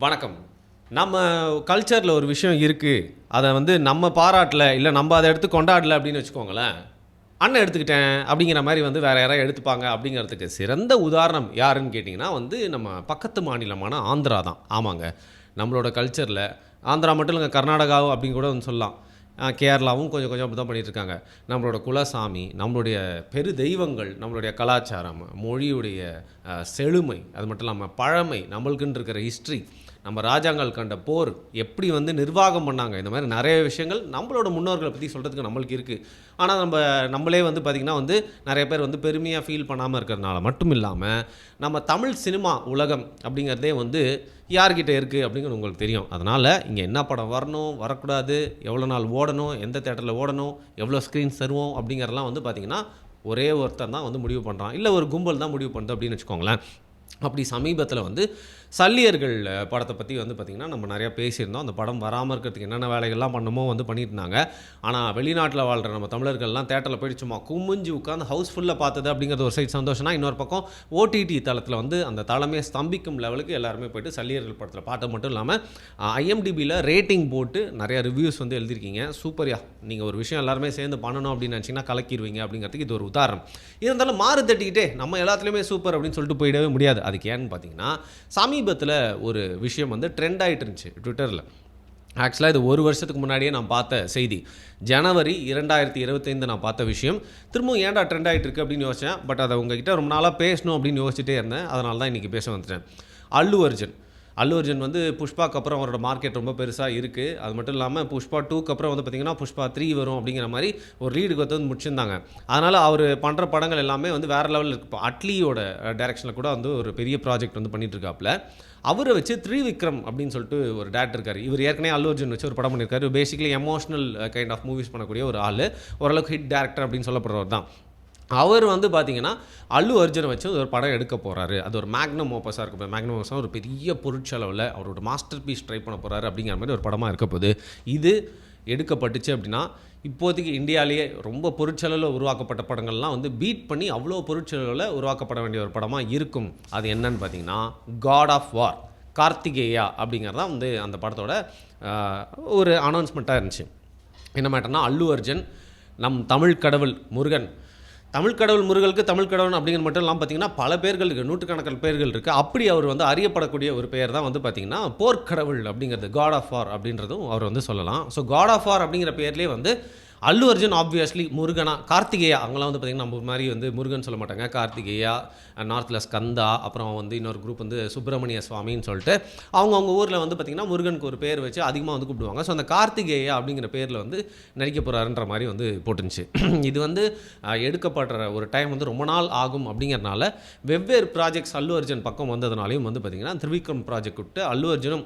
வணக்கம். நம்ம கல்ச்சரில் ஒரு விஷயம் இருக்குது, அதை வந்து நம்ம பாராட்டல, இல்லை நம்ம அதை எடுத்து கொண்டாடல அப்படின்னு வச்சுக்கோங்களேன், அண்ணன் எடுத்துக்கிட்டேன் அப்படிங்கிற மாதிரி வந்து வேறு யாராவது எடுத்துப்பாங்க. அப்படிங்கிறதுக்கு சிறந்த உதாரணம் யாருன்னு கேட்டிங்கன்னா வந்து நம்ம பக்கத்து மாநிலமான ஆந்திரா தான். ஆமாங்க, நம்மளோட கல்ச்சரில் ஆந்திரா மட்டும் இல்லைங்க, கர்நாடகாவும் அப்படின்னு கூட வந்து சொல்லலாம். கேரளாவும் கொஞ்சம் கொஞ்சம் அப்படி தான் பண்ணிகிட்ருக்காங்க. நம்மளோட குலசாமி, நம்மளுடைய பெரு தெய்வங்கள், நம்மளுடைய கலாச்சாரம், மொழியுடைய செழுமை, அது மட்டும் இல்லாமல் பழமை, நம்மளுக்குன்னு இருக்கிற ஹிஸ்ட்ரி, நம்ம ராஜாங்கள் கண்ட போர், எப்படி வந்து நிர்வாகம் பண்ணாங்க, இந்த மாதிரி நிறைய விஷயங்கள் நம்மளோட முன்னோர்களை பற்றி சொல்கிறதுக்கு நம்மளுக்கு இருக்குது. ஆனால் நம்மளே வந்து பார்த்திங்கன்னா வந்து நிறைய பேர் வந்து பெருமையாக ஃபீல் பண்ணாமல் இருக்கிறதுனால மட்டும் இல்லாமல் நம்ம தமிழ் சினிமா உலகம் அப்படிங்கிறதே வந்து யார்கிட்ட இருக்குது அப்படிங்கிறது உங்களுக்கு தெரியும். அதனால் இங்கே என்ன படம் வரணும், வரக்கூடாது, எவ்வளோ நாள் ஓடணும், எந்த தேட்டரில் ஓடணும், எவ்வளோ ஸ்க்ரீன்ஸ் தருவோம் அப்படிங்கிறதெல்லாம் வந்து பார்த்திங்கன்னா ஒரே ஒருத்தர் தான் வந்து முடிவு பண்ணுறான், இல்லை ஒரு கும்பல் தான் முடிவு பண்ணுது அப்படின்னு வச்சுக்கோங்களேன். அப்படி சமீபத்தில் வந்து சல்லியர்கள் படத்தை பற்றி வந்து பார்த்திங்கன்னா நம்ம நிறையா பேசியிருந்தோம். அந்த படம் வராமல் இருக்கிறதுக்கு என்னென்ன வேலைகள்லாம் பண்ணுமோ வந்து பண்ணிட்டு இருந்தாங்க. ஆனால் வெளிநாட்டில் வாழ்கிற நம்ம தமிழர்கள்லாம் தேட்டரில் போய்ட்டு சும்மா குமிஞ்சு உட்காந்து ஹவுஸ்ஃபுல்லாக பார்த்தது அப்படிங்கிறது ஒரு சைட் சந்தோஷம்னா, இன்னொரு பக்கம் ஓடிடி தளத்தில் வந்து அந்த தளமே ஸ்தம்பிக்கும் லெவலுக்கு எல்லாருமே போய்ட்டு சல்லியர்கள் படத்தில் பார்த்த மட்டும் இல்லாமல் ஐஎம்டிபியில் ரேட்டிங் போட்டு நிறையா ரிவ்யூஸ் வந்து எழுதியிருக்கீங்க. சூப்பர்யா, நீங்கள் ஒரு விஷயம் எல்லாருமே சேர்ந்து பண்ணணும் அப்படின்னு நினச்சிங்கன்னா கலக்கிடுவீங்க அப்படிங்கிறதுக்கு இது ஒரு உதாரணம். இருந்தாலும் மாறு தட்டிக்கிட்டே நம்ம எல்லாத்துலேயுமே சூப்பர் அப்படின்னு சொல்லிட்டு போயிடவே முடியாது. அதுக்கு ஏன்னு பார்த்தீங்கன்னா, சமீபத்தில் ஒரு விஷயம் வந்து ட்ரெண்ட் ஆகிட்டு இருந்துச்சு ட்விட்டரில். ஆக்சுவலாக இது ஒரு வருஷத்துக்கு முன்னாடியே நான் பார்த்த செய்தி. ஜனவரி 2025 நான் பார்த்த விஷயம். திரும்பவும் ஏன்டா ட்ரெண்ட் ஆகிட்டு இருக்குது அப்படின்னு யோசித்தேன். பட் அதை உங்ககிட்ட ரொம்ப நாளாக பேசணும் அப்படின்னு யோசிச்சுட்டே இருந்தேன். அதனால தான் இன்றைக்கி பேச வந்துட்டேன். அல்லு அர்ஜுன் வந்து புஷ்பாக்கு அப்புறம் அவரோட மார்க்கெட் ரொம்ப பெருசாக இருக்குது. அது மட்டும் இல்லாமல் புஷ்பா 2க்கு அப்புறம் வந்து பார்த்திங்கன்னா புஷ்பா 3 வரும் அப்படிங்கிற மாதிரி ஒரு லீடுக்கு வந்து முடிச்சிருந்தாங்க. அதனால் அவர் பண்ணுற படங்கள் எல்லாமே வந்து வேறு லெவலில் இருக்குது. இப்போ அட்லியோட டைரக்ஷனில் கூட வந்து ஒரு பெரிய ப்ராஜெக்ட் வந்து பண்ணிகிட்ருக்காப்புல. அவரை வச்சு த்ரிவிக்ரம் அப்படின்னு சொல்லிட்டு ஒரு டேரக்டர் இருக்கார். இவர் ஏற்கனவே அல்லு அர்ஜுன் வச்சு ஒரு படம் பண்ணியிருக்காரு. Basically emotional kind of movies பண்ணக்கூடிய ஒரு ஆள், ஓரளவுக்கு ஹிட் டேரக்டர் அப்படின்னு சொல்லப்படுறவர் தான். அவர் வந்து பார்த்திங்கன்னா அல்லு அர்ஜுனை வச்சு ஒரு படம் எடுக்க போகிறாரு. அது ஒரு மேக்னம் ஓப்பஸாக இருக்க போகுது. மேக்னம் ஓப்பஸாக ஒரு பெரிய பொருட்செலவில் அவரோட மாஸ்டர் பீஸ் ட்ரை பண்ண போகிறாரு அப்படிங்கிற மாதிரி ஒரு படமாக இருக்க போகுது. இது எடுக்கப்பட்டுச்சு அப்படின்னா இப்போதைக்கு இந்தியாவிலேயே ரொம்ப பொருட்செலவில் உருவாக்கப்பட்ட படங்கள்லாம் வந்து பீட் பண்ணி அவ்வளோ பொருட்செலவில் உருவாக்கப்பட வேண்டிய ஒரு படமாக இருக்கும். அது என்னன்னு பார்த்தீங்கன்னா காட் ஆஃப் வார், கார்த்திகேயா அப்படிங்கிறது தான் வந்து அந்த படத்தோட ஒரு அனௌன்ஸ்மெண்ட்டாக இருந்துச்சு. என்ன மேட்டர்னா, அல்லு அர்ஜுன் நம் தமிழ் கடவுள் முருகன், தமிழ் கடவுள் முருகனுக்கு தமிழ் கடவுள் அப்படிங்கிற மட்டும் இல்லாமல் பார்த்திங்கன்னா பல பேர்கள் இருக்குது, நூற்றுக்கணக்கான பேர்கள் இருக்குது. அப்படி அவர் வந்து அறியப்படக்கூடிய ஒரு பெயர் தான் வந்து பார்த்திங்கன்னா போர்க்கடவுள் அப்படிங்கிறது, காட் ஆஃப் வார் அப்படின்றதும் அவர் வந்து சொல்லலாம். ஸோ காட் ஆஃப் வார் அப்படிங்கிற பேர்லேயே வந்து அல்லு அர்ஜுன் ஆப்வியஸ்லி முருகனா, கார்த்திகேயா, அவங்களாம் வந்து பார்த்திங்கன்னா நம்ம மாதிரி வந்து முருகன் சொல்ல மாட்டாங்க, கார்த்திகேயா, நார்த்தில் ஸ்கந்தா, அப்புறம் வந்து இன்னொரு குரூப் வந்து சுப்பிரமணிய சுவாமின்னு சொல்லிட்டு அவங்க ஊரில் வந்து பார்த்திங்கன்னா முருகனுக்கு ஒரு பேர் வச்சு அதிகமாக வந்து கூப்பிடுவாங்க. ஸோ அந்த கார்த்திகேயா அப்படிங்கிற பேரில் வந்து நடிக்க போகிறாருன்ற மாதிரி வந்து போட்டுருந்துச்சு. இது வந்து எடுக்கப்படுற ஒரு டைம் வந்து ரொம்ப நாள் ஆகும் அப்படிங்கிறனால வெவ்வேறு ப்ராஜெக்ட்ஸ் அல்லு அர்ஜுன் பக்கம் வந்ததுனாலையும் வந்து பார்த்திங்கன்னா த்ரிவிக்ரம் ப்ராஜெக்ட் விட்டு அல்லு அர்ஜுனும்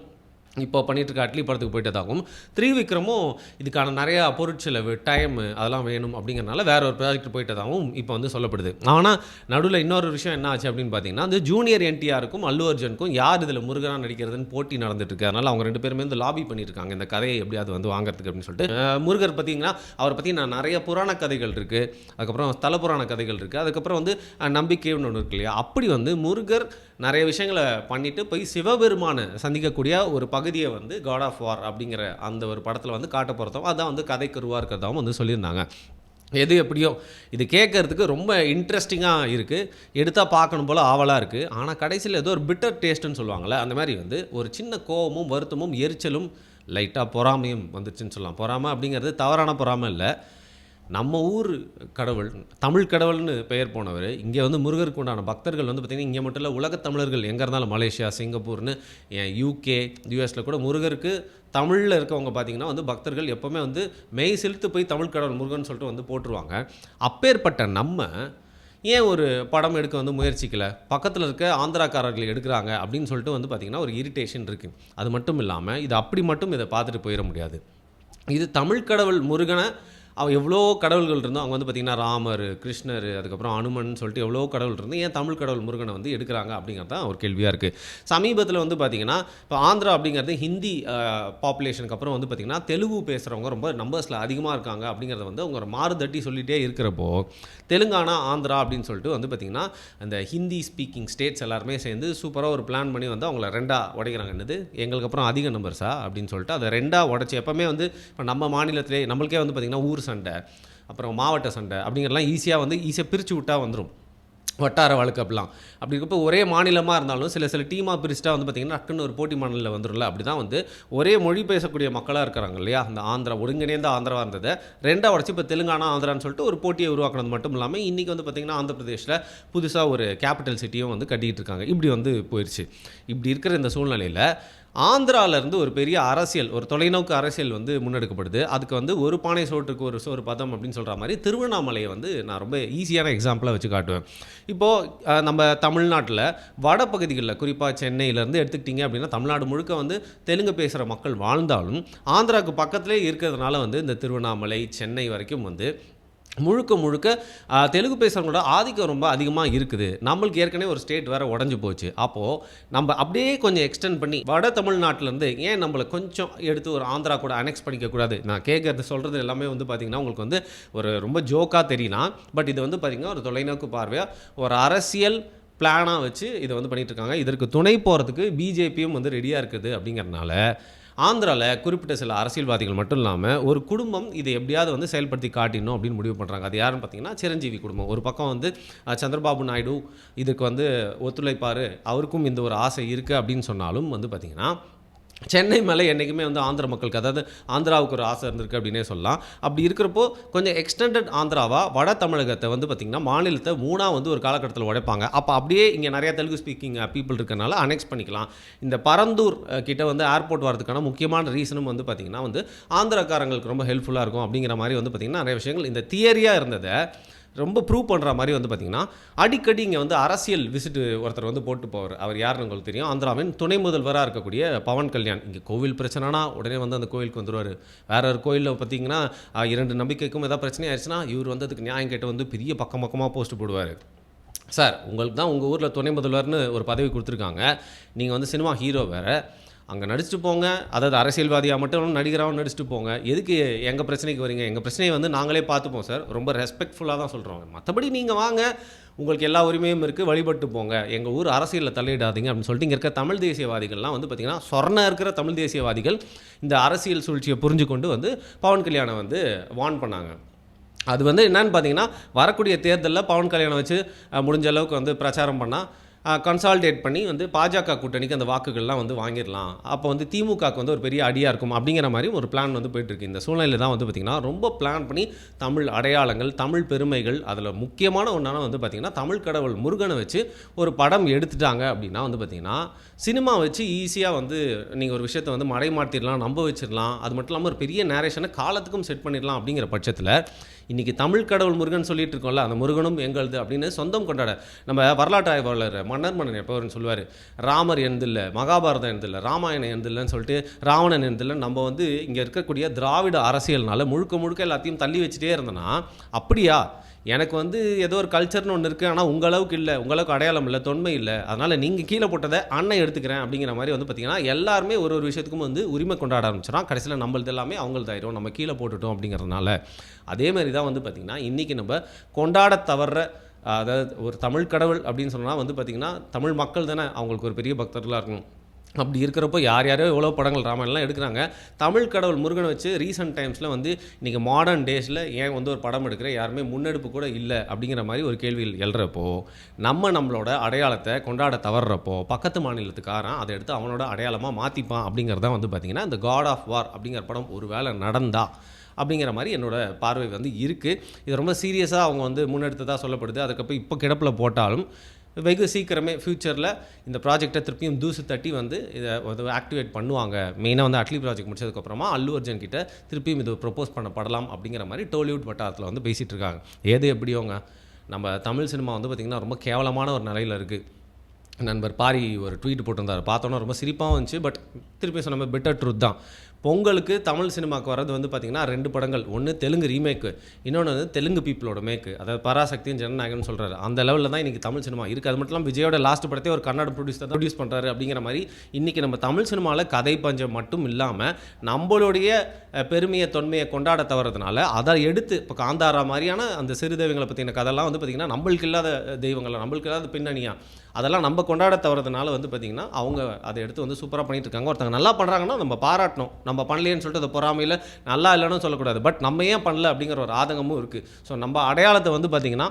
இப்போ பண்ணிகிட்டு அட்லி படத்துக்கு போயிட்டதாகவும், த்ரிவிக்ரமும் இதுக்கான நிறையா பொருட்செலவு, டைம் அதெல்லாம் வேணும் அப்படிங்கிறனால வேற ஒரு ப்ராஜெக்ட் போயிட்டதாகவும் இப்போ வந்து சொல்லப்படுது. ஆனால் நடுவில் இன்னொரு விஷயம் என்ன ஆச்சு அப்படின்னு பார்த்தீங்கன்னா, அந்த ஜூனியர் என்டிஆருக்கும் அல்லு அர்ஜுனுக்கும் யார் இதில் முருகனாக நடிக்கிறதுன்னு போட்டி நடந்துட்டுருக்கு. அதனால் அவங்க 2 பேருமே வந்து லாபி பண்ணியிருக்காங்க இந்த கதையை எப்படியாவது வந்து வாங்குறதுக்கு அப்படின்னு சொல்லிட்டு. முருகர் பார்த்தீங்கன்னா அவரை பற்றி நான் நிறைய புராண கதைகள் இருக்குது, அதுக்கப்புறம் ஸ்தல புராண கதைகள் இருக்குது, அதுக்கப்புறம் வந்து நம்பிக்கைன்னு ஒன்று இருக்கு இல்லையா. அப்படி வந்து முருகர் நிறைய விஷயங்களை பண்ணிவிட்டு போய் சிவபெருமானை சந்திக்கக்கூடிய ஒரு பகுதியை வந்து காட் ஆஃப் வார் அப்படிங்கிற அந்த ஒரு படத்தில் வந்து காட்ட போகிறதாவும் அதான் வந்து கதை கருவாக இருக்கிறதாவும் வந்து சொல்லியிருந்தாங்க. எது எப்படியோ இது கேட்குறதுக்கு ரொம்ப இன்ட்ரெஸ்டிங்காக இருக்குது, எடுத்தால் பார்க்கணும் போல் ஆவலாக இருக்குது. ஆனால் கடைசியில் ஏதோ ஒரு பிட்டர் டேஸ்ட்டுன்னு சொல்லுவாங்கள்ல, அந்த மாதிரி வந்து ஒரு சின்ன கோவமும் வருத்தமும் எரிச்சலும் லைட்டாக பொறாமையும் வந்துச்சுன்னு சொல்லலாம். பொறாமை அப்படிங்கிறது தவறான பொறாமை இல்லை. நம்ம ஊர் கடவுள், தமிழ் கடவுள்னு பெயர் போனவர், இங்கே வந்து முருகருக்கு உண்டான பக்தர்கள் வந்து பார்த்திங்கன்னா இங்கே மட்டும் இல்லை, உலகத் தமிழர்கள் எங்கே இருந்தாலும் மலேசியா, சிங்கப்பூர்னு, யூகே, யூஎஸில் கூட முருகருக்கு தமிழில் இருக்கவங்க பார்த்திங்கன்னா வந்து பக்தர்கள் எப்போவுமே வந்து மெய் செலுத்து போய் தமிழ் கடவுள் முருகன் சொல்லிட்டு வந்து போட்டுருவாங்க. அப்பேற்பட்ட நம்ம ஏன் ஒரு படம் எடுக்க வந்து முயற்சிக்கலை? பக்கத்தில் இருக்க ஆந்திராக்காரர்கள் எடுக்கிறாங்க அப்படின்னு சொல்லிட்டு வந்து பார்த்திங்கன்னா ஒரு இரிட்டேஷன் இருக்குது. அது மட்டும் இல்லாமல் இது அப்படி மட்டும் இதை பார்த்துட்டு போயிட முடியாது. இது தமிழ் கடவுள் முருகனை எவ்வளோ கடவுள்கள் இருந்தோம் அவங்க வந்து பார்த்திங்கன்னா ராமர், கிருஷ்ணர், அதுக்கப்புறம் அனுமன் சொல்லிட்டு எவ்வளோ கடவுள் இருந்து ஏன் தமிழ் கடவுள் முருகனை வந்து எடுக்கிறாங்க அப்படிங்கிறது தான் ஒரு கேள்வியாக இருக்குது. சமீபத்தில் வந்து பார்த்திங்கன்னா இப்போ ஆந்திரா அப்படிங்கிறது ஹிந்தி பாப்புலேஷனுக்கு அப்புறம் வந்து பார்த்திங்கன்னா தெலுங்கு பேசுகிறவங்க ரொம்ப நம்பர்ஸில் அதிகமாக இருக்காங்க அப்படிங்கிறத வந்து அவங்க மாறுதட்டி சொல்லிகிட்டே இருக்கிறப்போ தெலுங்கானா, ஆந்திரா அப்படின்னு சொல்லிட்டு வந்து பார்த்திங்கன்னா அந்த ஹிந்தி ஸ்பீக்கிங் ஸ்டேட்ஸ் எல்லாருமே சேர்ந்து சூப்பராக ஒரு பிளான் பண்ணி வந்து அவங்கள ரெண்டாக உடைக்கிறாங்க. என்னது எங்களுக்கு அப்புறம் அதிக நம்பர்ஸா அப்படின்னு சொல்லிட்டு அதை ரெண்டாக உடச்சி எப்போவுமே வந்து இப்போ நம்ம மாநிலத்திலே நம்மளுக்கே வந்து பார்த்திங்கன்னா ஊர் சண்டை, அப்புறம் மாவட்ட சண்டை அப்படிங்கிறலாம் ஈஸியாக பிரித்து விட்டால் வந்துடும். வட்டார வழக்கு அப்படி இருக்கப்போ ஒரே மாநிலமாக இருந்தாலும் சில டீமாக பிரிச்சுட்டா வந்து பார்த்திங்கன்னா டக்குன்னு ஒரு போட்டி மாநிலம் வந்துடும்ல. அப்படி தான் வந்து ஒரே மொழி பேசக்கூடிய மக்களாக இருக்கிறாங்க இல்லையா, அந்த ஆந்திரா ஒருங்கிணைந்த ஆந்திராவாக இருந்ததை ரெண்டாக உடச்சி இப்போ தெலுங்கானா, ஆந்திரான்னு சொல்லிட்டு ஒரு போட்டியை உருவாக்குனது மட்டும் இல்லாமல் இன்றைக்கி வந்து பார்த்திங்கன்னா ஆந்திர பிரதேஷில் புதுசாக ஒரு கேபிட்டல் சிட்டியும் வந்து கட்டிகிட்டு இருக்காங்க. இப்படி வந்து போயிடுச்சு. இப்படி இருக்கிற இந்த சூழ்நிலையில் ஆந்திராவிலேருந்து ஒரு பெரிய அரசியல், ஒரு தொலைநோக்கு அரசியல் வந்து முன்னெடுக்கப்படுது. அதுக்கு வந்து ஒரு பானை சோற்றுக்கு ஒரு சோறு பதம் அப்படின்னு சொல்கிற மாதிரி திருவண்ணாமலையை வந்து நான் ரொம்ப ஈஸியான எக்ஸாம்பிளாக வச்சு காட்டுவேன். இப்போது நம்ம தமிழ்நாட்டில் வடபகுதிகளில் குறிப்பாக சென்னையிலேருந்து எடுத்துக்கிட்டிங்க அப்படின்னா தமிழ்நாடு முழுக்க வந்து தெலுங்கு பேசுகிற மக்கள் வாழ்ந்தாலும் ஆந்திராவுக்கு பக்கத்துலேயே இருக்கிறதுனால வந்து இந்த திருவண்ணாமலை, சென்னை வரைக்கும் வந்து முழுக்க தெலுங்கு பேசுகிறவங்களோட ஆதிக்கம் ரொம்ப அதிகமாக இருக்குது. நம்மளுக்கு ஏற்கனவே ஒரு ஸ்டேட் வேறு உடஞ்சி போச்சு. அப்போது நம்ம அப்படியே கொஞ்சம் எக்ஸ்டெண்ட் பண்ணி வட தமிழ்நாட்டிலேருந்து ஏன் நம்மளை கொஞ்சம் எடுத்து ஒரு ஆந்திரா கூட அனெக்ஸ் பண்ணிக்கக்கூடாது. நான் கேட்குறது சொல்கிறது எல்லாமே வந்து பார்த்திங்கன்னா உங்களுக்கு வந்து ஒரு ரொம்ப ஜோக்காக தெரியலாம். பட் இது வந்து பார்த்திங்கன்னா ஒரு தொலைநோக்கு பார்வையாக ஒரு அரசியல் பிளானாக வச்சு இதை வந்து பண்ணிகிட்ருக்காங்க. இதற்கு துணை போகிறதுக்கு பிஜேபியும் வந்து ரெடியாக இருக்குது. அப்படிங்கிறதுனால ஆந்திராவில் குறிப்பிட்ட சில அரசியல்வாதிகள் மட்டும் இல்லாமல் ஒரு குடும்பம் இதை எப்படியாவது வந்து செயல்படுத்தி காட்டிடணும் அப்படின்னு முடிவு பண்ணுறாங்க. அது யாருன்னு பார்த்தீங்கன்னா சிரஞ்சீவி குடும்பம். ஒரு பக்கம் வந்து சந்திரபாபு நாயுடு இதுக்கு வந்து ஒத்துழைப்பார், அவருக்கும் இந்த ஒரு ஆசை இருக்குது அப்படின்னு சொன்னாலும் வந்து பார்த்திங்கன்னா சென்னை மேலே என்றைக்குமே வந்து ஆந்திர மக்களுக்கு, அதாவது ஆந்திராவுக்கு ஒரு ஆசை இருந்திருக்கு அப்படின்னே சொல்லலாம். அப்படி இருக்கிறப்போ கொஞ்சம் எக்ஸ்டெண்டட் ஆந்திராவாக வட தமிழகத்தை வந்து பார்த்திங்கன்னா மாநிலத்தை மூணாக வந்து ஒரு காலகட்டத்தில் உடைப்பாங்க. அப்போ அப்படியே இங்கே நிறையா தெலுங்கு ஸ்பீக்கிங் பீப்புள் இருக்கிறனால அனெக்ஸ் பண்ணிக்கலாம். இந்த பரந்தூர் கிட்ட வந்து ஏர்போர்ட் வரதுக்கான முக்கியமான ரீசனும் வந்து பார்த்திங்கன்னா வந்து ஆந்திராக்காரங்களுக்கு ரொம்ப ஹெல்ப்ஃபுல்லாக இருக்கும் அப்படிங்கிற மாதிரி வந்து பார்த்திங்கன்னா நிறைய விஷயங்கள் இந்த தியரியாக இருந்ததை ரொம்ப ப்ரூவ் பண்ணுற மாதிரி வந்து பார்த்திங்கன்னா அடிக்கடி இங்கே வந்து அரசியல் விசிட்டு ஒருத்தர் வந்து போட்டு போவார். அவர் யாருன்னு உங்களுக்கு தெரியும், ஆந்திராவின் துணை முதல்வராக இருக்கக்கூடிய பவன் கல்யாண். இங்கே கோவில் பிரச்சனைனா உடனே வந்து அந்த கோவிலுக்கு வந்துடுவார். வேற ஒரு கோயிலில் பார்த்திங்கன்னா 2 நம்பிக்கைக்கும் ஏதாவது பிரச்சனை ஆயிடுச்சுன்னா இவர் வந்து அதுக்கு நியாயம் கேட்டு வந்து பெரிய பக்கமாக போஸ்ட் போடுவார். சார், உங்களுக்கு தான் உங்கள் ஊரில் துணை முதல்வர்னு ஒரு பதவி கொடுத்துருக்காங்க, நீங்கள் வந்து சினிமா ஹீரோ வேறு, அங்கே நடிச்சுட்டு போங்க. அதாவது அரசியல்வாதியாக மட்டும் நடிகராகவும் நடிச்சுட்டு போங்க. எதுக்கு எங்கள் பிரச்சனைக்கு வரீங்க? எங்கள் பிரச்சனையை வந்து நாங்களே பார்த்துப்போம் சார். ரொம்ப ரெஸ்பெக்ட்ஃபுல்லாக தான் சொல்கிறோம். மற்றபடி நீங்கள் வாங்க, உங்களுக்கு எல்லா உரிமையும் இருக்குது, வழிபட்டு போங்க, எங்கள் ஊர் அரசியலில் தலையிடாதீங்க அப்படின்னு சொல்லிட்டு இங்கே இருக்க தமிழ் தேசியவாதிகள்லாம் வந்து பார்த்திங்கன்னா சொர்ண இருக்கிற தமிழ் தேசியவாதிகள் இந்த அரசியல் சூழ்ச்சியை புரிஞ்சு கொண்டு வந்து பவன் கல்யாணை வந்து வார்ன் பண்ணாங்க. அது வந்து என்னன்னு பார்த்தீங்கன்னா வரக்கூடிய தேர்தலில் பவன் கல்யாணம் வச்சு முடிஞ்ச அளவுக்கு வந்து பிரச்சாரம் பண்ணால் கன்சால்டேட் பண்ணி வந்து பாஜக கூட்டணிக்கு அந்த வாக்குகள்லாம் வந்து வாங்கிடலாம். அப்போ வந்து திமுகவுக்கு வந்து ஒரு பெரிய அடியாக இருக்கும் அப்படிங்கிற மாதிரி ஒரு பிளான் வந்து போயிட்டுருக்கு. இந்த சூழ்நிலையில் தான் வந்து பார்த்திங்கன்னா ரொம்ப பிளான் பண்ணி தமிழ் அடையாளங்கள், தமிழ் பெருமைகள், அதில் முக்கியமான ஒன்றான வந்து பார்த்திங்கன்னா தமிழ் கடவுள் முருகனை வச்சு ஒரு படம் எடுத்துட்டாங்க அப்படின்னா வந்து பார்த்திங்கன்னா சினிமா வச்சு ஈஸியாக வந்து நீங்கள் ஒரு விஷயத்தை வந்து மடைமாற்றிடலாம், நம்ப வச்சிடலாம். அது மட்டும் இல்லாமல் ஒரு பெரிய நேரேஷனை காலத்துக்கும் செட் பண்ணிடலாம். அப்படிங்கிற பட்சத்தில் இன்றைக்கி தமிழ் கடவுள் முருகன் சொல்லிட்டு இருக்கோம்ல, அந்த முருகனும் எங்களது அப்படின்னு சொந்தம் கொண்டாட நம்ம வரலாற்று ஆய்வாளர் மன்னன் எப்போன்னு சொல்லுவார், ராமர் எனதில்லை, மகாபாரதம் எனதில்லை, ராமாயணம் எனதில்லைன்னு சொல்லிட்டு ராவணன் எனதில்லை. நம்ம வந்து இங்கே இருக்கக்கூடிய திராவிட அரசியல்னால முழுக்க எல்லாத்தையும் தள்ளி வச்சுட்டே இருந்தோன்னா அப்படியா? எனக்கு வந்து ஏதோ ஒரு கல்ச்சர்னு ஒன்று இருக்குது, ஆனால் உங்கள் அளவுக்கு இல்லை, உங்களுக்கு அடையாளம் இல்லை, தொன்மை இல்லை, அதனால் நீங்கள் கீழே போட்டதை அண்ணன் எடுத்துக்கிறேன் அப்படிங்கிற மாதிரி வந்து பார்த்திங்கன்னா எல்லாருமே ஒரு விஷயத்துக்கும் வந்து உரிமை கொண்டாட ஆரம்பிச்சிடறான். கடைசியில் நம்மளது எல்லாமே அவங்களது ஆயிரும், நம்ம கீழே போட்டுட்டோம் அப்படிங்கிறதுனால. அதே மாதிரி தான் வந்து பார்த்திங்கன்னா இன்றைக்கி நம்ம கொண்டாட தவற, அதாவது ஒரு தமிழ் கடவுள் அப்படின்னு சொன்னால் வந்து பார்த்திங்கன்னா தமிழ் மக்கள் தானே அவங்களுக்கு ஒரு பெரிய பக்தர்களாக இருக்கணும். அப்படி இருக்கிறப்போ யாரோ எவ்வளோ படங்கள் ராமாயணம்லாம் எடுக்கிறாங்க. தமிழ் கடவுள் முருகனை வச்சு ரீசெண்ட் டைம்ஸில் வந்து இன்றைக்கி மாடர்ன் டேஸில் ஏன் வந்து ஒரு படம் எடுக்கிற யாருமே முன்னெடுப்பு கூட இல்லை அப்படிங்கிற மாதிரி ஒரு கேள்விகள் எழுறப்போ நம்மளோட அடையாளத்தை கொண்டாட தவறுறப்போ பக்கத்து மாநிலத்துக்காரன் அதை எடுத்து அவனோட அடையாளமாக மாற்றிப்பான். அப்படிங்கிறதான் வந்து பார்த்திங்கன்னா இந்த காட் ஆஃப் வார் அப்படிங்கிற படம் ஒரு வேளை நடந்தா அப்படிங்கிற மாதிரி என்னோடய பார்வை வந்து இருக்குது. இது ரொம்ப சீரியஸாக அவங்க வந்து முன்னெடுத்ததாக சொல்லப்படுது. அதுக்கப்புறம் இப்போ கிடப்பில் போட்டாலும் வெகு சீக்கிரமே ஃப்யூச்சரில் இந்த ப்ராஜெக்டை திருப்பியும் தூசு தட்டி வந்து இதை ஆக்டிவேட் பண்ணுவாங்க. மெயினாக வந்து அட்லி ப்ராஜெக்ட் முடிச்சதுக்கப்புறமா அல்லு அர்ஜுன் கிட்ட திருப்பியும் இது ப்ரொப்போஸ் பண்ணப்படலாம் அப்படிங்கிற மாதிரி டோலிவுட் வட்டாரத்தில் வந்து பேசிகிட்டு இருக்காங்க. ஏது எப்படியோங்க, நம்ம தமிழ் சினிமா வந்து பார்த்திங்கன்னா ரொம்ப கேவலமான ஒரு நிலையில் இருக்குது. நண்பர் பாரி ஒரு ட்வீட் போட்டிருந்தார், பார்த்தோன்னா ரொம்ப சிரிப்பாகவும் இருந்துச்சு. பட் திருப்பி சொன்ன மாதிரி பெட்டர் ட்ரூத் தான். பொங்கலுக்கு தமிழ் சினிமாவுக்கு வரது வந்து பார்த்திங்கன்னா 2 படங்கள். ஒன்று தெலுங்கு ரீமேக்கு, இன்னொன்று வந்து தெலுங்கு பீப்புளோட மேக்கு. அதாவது பராசக்தியும் ஜனநாயகன் சொல்கிறாரு. அந்த லெவலில் தான் இன்றைக்கி தமிழ் சினிமா இருக்குது. அது மட்டும் இல்லாமல் விஜயோட லாஸ்ட் படத்தை ஒரு கன்னட ப்ரொடியூஸ் பண்ணுறாரு அப்படிங்கிற மாதிரி இன்றைக்கி நம்ம தமிழ் சினிமாவில் கதை பஞ்சம் மட்டும் இல்லாமல் நம்மளுடைய பெருமையை தொன்மையை கொண்டாட தவறதுனால அதை எடுத்து இப்போ காந்தாரா மாதிரியான அந்த சிறு தெய்வங்களை பற்றின கதைலாம் வந்து பார்த்திங்கன்னா நம்மளுக்கு இல்லாத தெய்வங்கள், நம்மளுக்கு இல்லாத பின்னணியாக அதெல்லாம் நம்ம கொண்டாட தவறதுனால வந்து பார்த்திங்கன்னா அவங்க அதை எடுத்து வந்து சூப்பராக பண்ணிட்டு இருக்காங்க. ஒருத்தங்க நல்லா பண்ணுறாங்கன்னா நம்ம பாராட்டணும். நம்ம பண்ணலையேன்னு சொல்லிட்டு அதை பொறாமையில் நல்லா இல்லைன்னு சொல்லக்கூடாது. பட் நம்ம ஏன் பண்ணல அப்படிங்கிற ஒரு ஆதங்கமும் இருக்குது. ஸோ நம்ம அடையாளத்தை வந்து பார்த்திங்கன்னா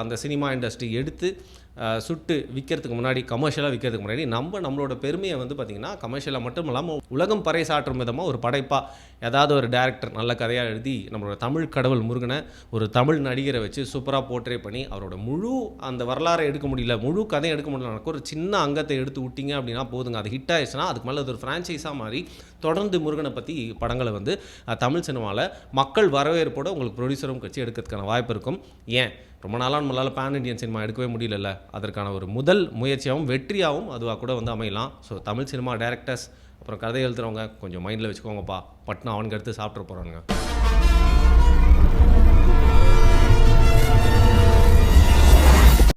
அந்த சினிமா இண்டஸ்ட்ரி எடுத்து சுட்டு விற்கிறதுக்கு முன்னாடி, கமர்ஷியலாக விற்கிறதுக்கு முன்னாடி நம்மளோட பெருமையை வந்து பார்த்திங்கன்னா கமர்ஷியலாக மட்டும் இல்லாமல் உலகம் பறைசாற்றும் விதமாக ஒரு படைப்பாக ஏதாவது ஒரு டைரக்டர் நல்ல கதையாக எழுதி நம்மளோட தமிழ் கடவுள் முருகனை ஒரு தமிழ் நடிகரை வச்சு சூப்பராக போர்ட்ரே பண்ணி அவரோட முழு அந்த வரலாறை எடுக்க முடியல, முழு கதையை எடுக்க முடியல, ஒரு சின்ன அங்கத்தை எடுத்து விட்டிங்க அப்படின்னா போதுங்க. அது ஹிட் ஆயிடுச்சுன்னா அதுக்கு மேலே அது ஒரு ஃப்ரான்ச்சைஸாக மாதிரி தொடர்ந்து முருகனை பற்றி படங்களை வந்து தமிழ் சினிமாவில் மக்கள் வரவேற்போட உங்களுக்கு ப்ரொடியூசரும் கட்சி எடுக்கிறதுக்கான வாய்ப்பு இருக்கும். ஏன் ரொம்ப நாளாக நம்மளால் பேன் இண்டியன் சினிமா எடுக்கவே முடியல. அதற்கான ஒரு முதல் முயற்சியாகவும் வெற்றியாகவும் அதுவாக கூட வந்து அமையலாம். ஸோ தமிழ் சினிமா டைரக்டர்ஸ் அப்புறம் கதை எழுதுகிறவங்க கொஞ்சம் மைண்டில் வச்சுக்கோங்கப்பா, பட்னா அவனுக்கு எடுத்து சாப்பிட்ற போகிறானுங்க.